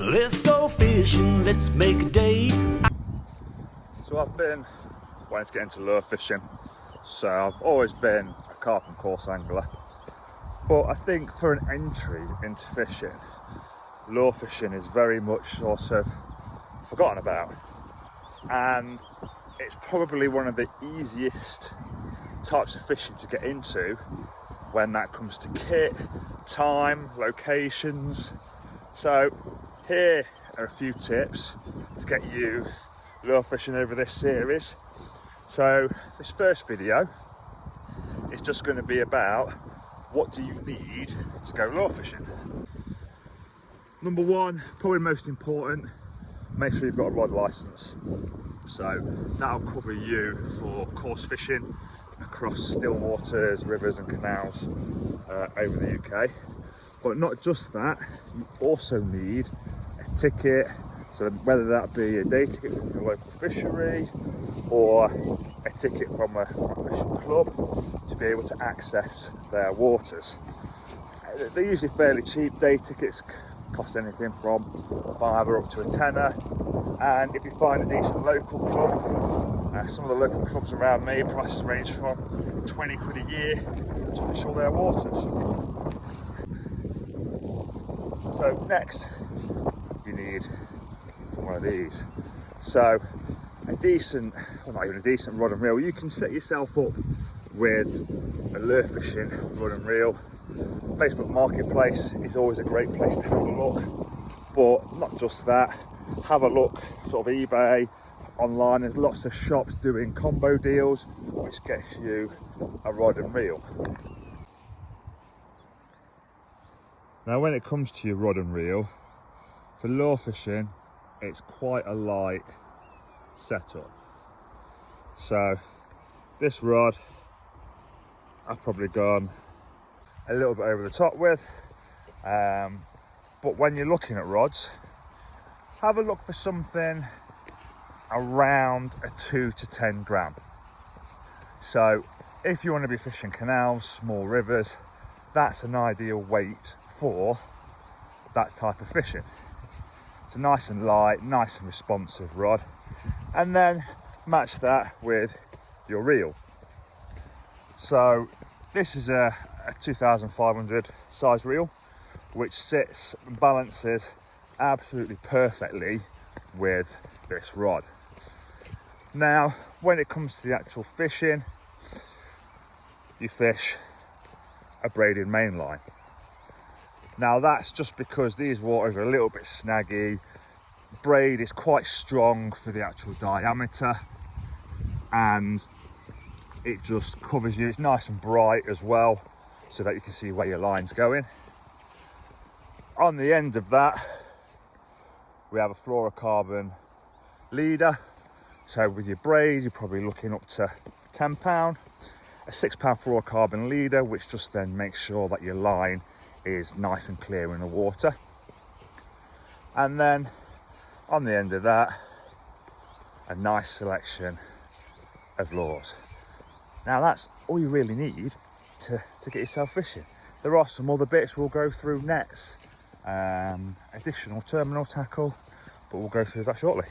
Let's go fishing, let's make a day. So I've been wanting to get into lure fishing, so I've always been a carp and coarse angler, but I think for an entry into fishing, lure fishing is very much sort of forgotten about, and it's probably one of the easiest types of fishing to get into when that comes to kit, time, locations. So here are a few tips to get you lure fishing over this series. So this first video is just going to be about what do you need to go lure fishing. Number one, probably most important, make sure you've got a rod license. So that'll cover you for coarse fishing across still waters, rivers and canals over the UK. But not just that, you also need a ticket, so whether that be a day ticket from your local fishery or a ticket from a fishing club to be able to access their waters. They're usually fairly cheap. Day tickets cost anything from £5 up to £10, and if you find a decent local club, some of the local clubs around me, prices range from £20 a year to fish all their waters. So next, you need one of these. So a decent, well not even a decent rod and reel. You can set yourself up with a lure fishing rod and reel. Facebook Marketplace is always a great place to have a look, but not just that, have a look sort of eBay, online. There's lots of shops doing combo deals which gets you a rod and reel. Now when it comes to your rod and reel, for lure fishing it's quite a light setup. So this rod I've probably gone a little bit over the top with, but when you're looking at rods, have a look for something around a 2 to 10 gram. So if you want to be fishing canals, small rivers, that's an ideal weight for that type of fishing. It's a nice and light, nice and responsive rod, and then match that with your reel. So this is a 2500 size reel, which sits and balances absolutely perfectly with this rod. Now when it comes to the actual fishing, you fish a braided main line. Now that's just because these waters are a little bit snaggy. Braid is quite strong for the actual diameter, and it just covers you. It's nice and bright as well, so that you can see where your line's going. On the end of that, we have a fluorocarbon leader. So with your braid, you're probably looking up to £10. A £6 fluorocarbon leader, which just then makes sure that your line is nice and clear in the water. And then on the end of that, a nice selection of lures. Now that's all you really need to get yourself fishing. There are some other bits we'll go through, nets, additional terminal tackle, but we'll go through that shortly.